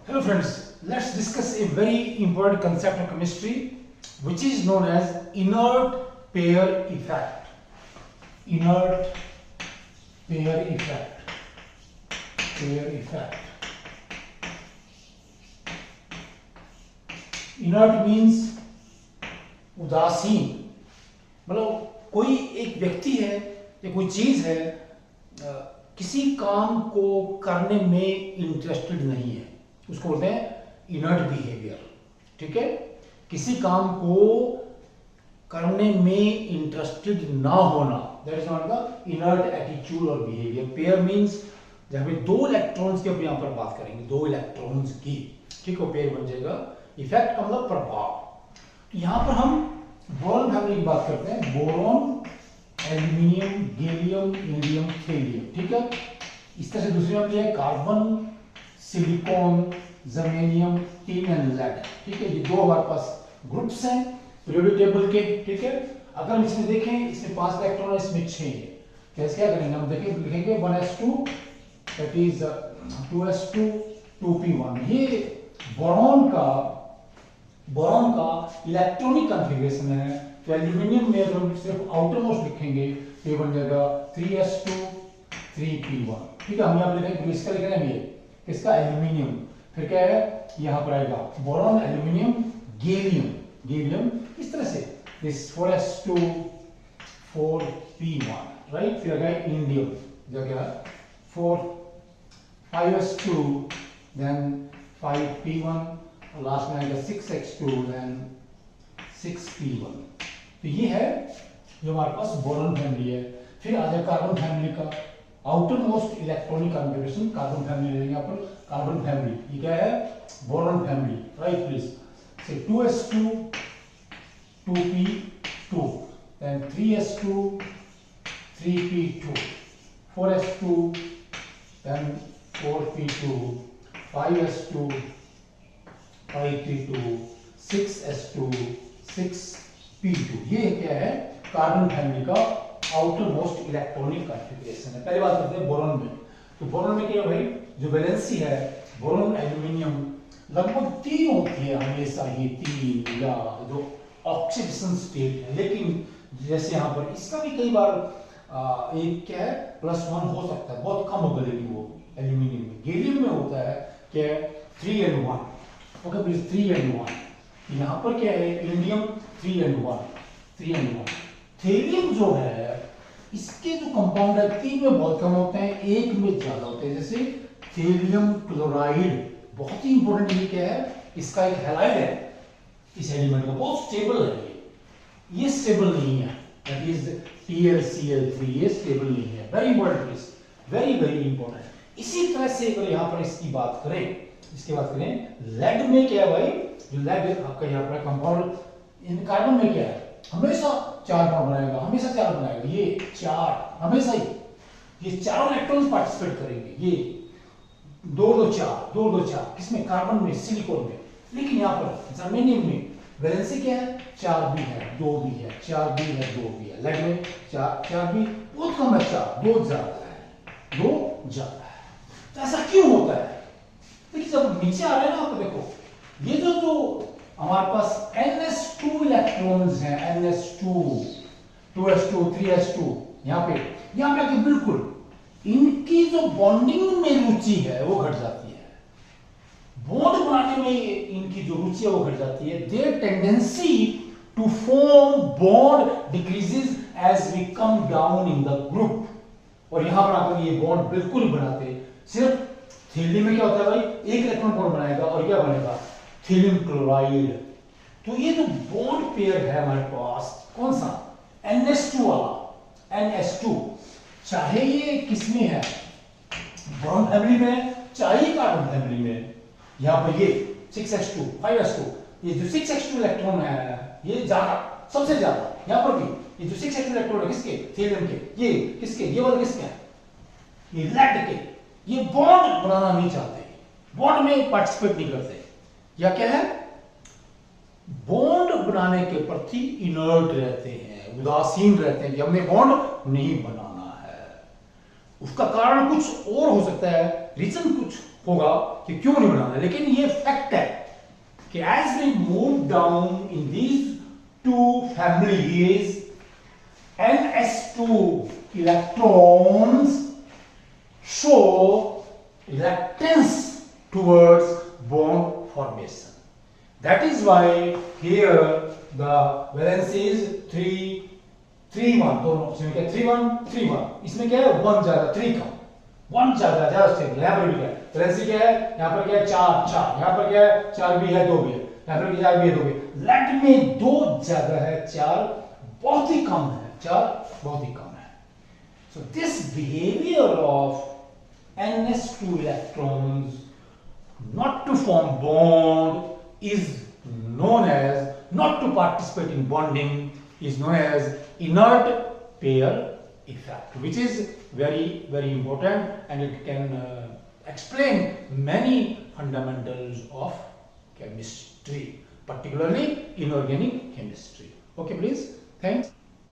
Hello friends, let's discuss a very important concept of chemistry which is known as inert pair effect. Inert pair effect. Pair effect. Inert means उदासीन, मतलब कोई एक व्यक्ति है या कोई चीज है किसी काम को करने में इंटरेस्टेड नहीं है, उसको बोलते हैं इनर्ट बिहेवियर। ठीक है, किसी काम को करने में इंटरेस्टेड ना होना, that is not the inert attitude और बिहेवियर। पेयर मींस जहां पे दो इलेक्ट्रॉन्स की, यहां पर बात करेंगे दो इलेक्ट्रॉन्स की, ठीक है, पेयर बन जाएगा। इफेक्ट का मतलब प्रभाव। तो यहां पर हम बोरॉन फैमिली की बात करते हैं, boron, aluminium, gallium, indium, thallium. ठीक है, इस तरह से दूसरी फैमिली है carbon, silicon, germanium, tin and lead. ठीक है, ये दो हमारे पास ग्रुप्स हैं पीरियोडिक टेबल के। ठीक है, अगर हम इसमें देखें, इसमें 5 इलेक्ट्रॉन है, इसमें 6 है। कैसे क्या करेंगे हम देखें, लिखेंगे 1s2 that is 2s2 2p1। ये बोरॉन का इलेक्ट्रॉनिक कॉन्फ़िगरेशन है। तो एल्यूमिनियम में अगर हम सिर्फ आउटर मोस्ट लिखेंगे तो ये बन जाएगा 3s2 3p1। ठीक है, हम यहाँ पर लिखेंगे, इसका लिख रहे हैं ये किसका, एल्यूमिनियम। फिर क्या है, यहाँ पर आएगा बोरॉन, एल्यूमिनियम, गैलियम इस तरह से, दिस 4s2 4p1, राइट। फिर आएगा इंडियम, जगह 5s2 देन 5p1, और लास्ट में आएगा 6x2 देन 6p1। तो ये है जो हमारे पास बोरॉन फैमिली है। फिर आ जाए कार्बन फैमिली का outer most electronic configuration, carbon family लेंगे यहाँ पर। कार्बन फैमिली ये क्या है, बोरॉन फैमिली, राइट। प्लीज से 2s2 2p2 then 3s2 3p2 4s2 then 4p2 5s2 5p2 6s2 6p2। ये क्या है, कार्बन फैमिली का आउटर मोस्ट इलेक्ट्रॉनिक कॉन्फ़िगरेशन है। पहले बात करते हैं बोरॉन में। तो बोरॉन में क्या है भाई, जो वैलेंसी है बोरॉन, एल्यूमिनियम, लगभग 3 होती है हमेशा, ये 3 या जो ऑक्सीडेशन स्टेट है। लेकिन जैसे यहाँ पर इसका भी कई बार एक क्या है +1 हो सकता है, बहुत कम होगा। लेकिन वो एल्यूमिनियम में, गैलियम में होता है क्या, 3 and 1। Okay please, 3 and 1। यहाँ पर क्या है, इंडियम 3 and 1। थेलियम जो है, इसके जो कंपाउंड है 3 में बहुत कम होते हैं, 1 में ज्यादा होते हैं। जैसे थेलियम क्लोराइड, बहुत ही इंपॉर्टेंट। ये क्या है, इसका एक हैलाइड है इस एलिमेंट का, बहुत स्टेबल है। ये स्टेबल नहीं है, दैट इज TlCl3, ये स्टेबल नहीं है। Very important please, very important. इसी तरह से अगर यहाँ पर इसकी बात करें, लेड में क्या है भाई, जो लेड आपका यहाँ पर कंपाउंड, इन कार्बन में क्या है, हमेशा 4 बॉन्ड बनाएगा, हमेशा 4 बनाएगा। ये 4 हमेशा ही, ये चारों इलेक्ट्रॉन्स पार्टिसिपेट करेंगे। ये 2 2 4 किसमें, कार्बन में, सिलिकॉन में। लेकिन यहाँ पर जर्मेनियम में वैलेंसी क्या है, 4 भी है 2 भी है, 4 भी है 2 भी है। लेड में 4 भी बहुत कम है, 4 2 ज्यादा है, 2 ज्यादा है। तो ऐसा क्यों होता है? देखिए जब नीचे आ रहे हैं ना, आप देखो ये जो हमारे पास NS2 इलेक्ट्रॉन्स हैं, NS2 2s2 3s2, यहाँ पे आके बिल्कुल इनकी जो बॉन्डिंग में रुचि है वो घट जाती है, बॉन्ड बनाने में इनकी जो रुचि है वो घट जाती है। Their tendency to form bond decreases as we come down in the group. और यहां पर आकर ये बॉन्ड बिल्कुल बनाते। सिर्फ थेलियम में क्या होता है भाई, एक इलेक्ट्रॉन बॉन्ड बनाएगा और क्या बनेगा, थेलियम क्लोराइड। तो ये जो बॉन्ड पेयर है हमारे पास, कौन सा, NS2 वाला, NS2, चाहे ये किसमें है, बोरॉन फैमिली में, चाहे कार्बन फैमिली में। यहां पर ये 6s2 5s2, ये जो 6s2 इलेक्ट्रॉन है ये ज्यादा, सबसे ज्यादा। यहां पर भी ये जो 6s2 इलेक्ट्रॉन है किसके, थेलियम के, ये किसके, ये वाले किसके हैं, ये लेड के। ये बॉन्ड बनाना नहीं चाहते, बॉन्ड में पार्टिसिपेट नहीं करते, या क्या है, बॉन्ड बनाने के प्रति इनर्ट रहते हैं, उदासीन रहते हैं कि हमने बॉन्ड नहीं बनाना है। उसका कारण कुछ और हो सकता है, रीजन कुछ होगा कि क्यों नहीं बनाना, लेकिन ये फैक्ट है कि as we move down in these two families, ns2 electrons show reluctance towards bond formation. That is why here the valence is 3 1, दोनों इसमें क्या 3 1 3 1, इसमें क्या है 1 ज्यादा 3 कम, 1 ज्यादा स्टेबल। यहाँ पर भी क्या है वैलेंसी क्या है, यहाँ पर क्या है 4 4, यहाँ पर क्या है 4 भी है 2 भी है, यहाँ पर 4 भी है 2 भी है। लेट में 2 ज्यादा है 4 बहुत ही कम है, 4 बहुत ही कम है। So this behavior of ns2 electrons not to form bond is known as, not to participate in bonding is known as inert pair effect, which is very important, and it can explain many fundamentals of chemistry, particularly inorganic chemistry. Okay, please, thanks.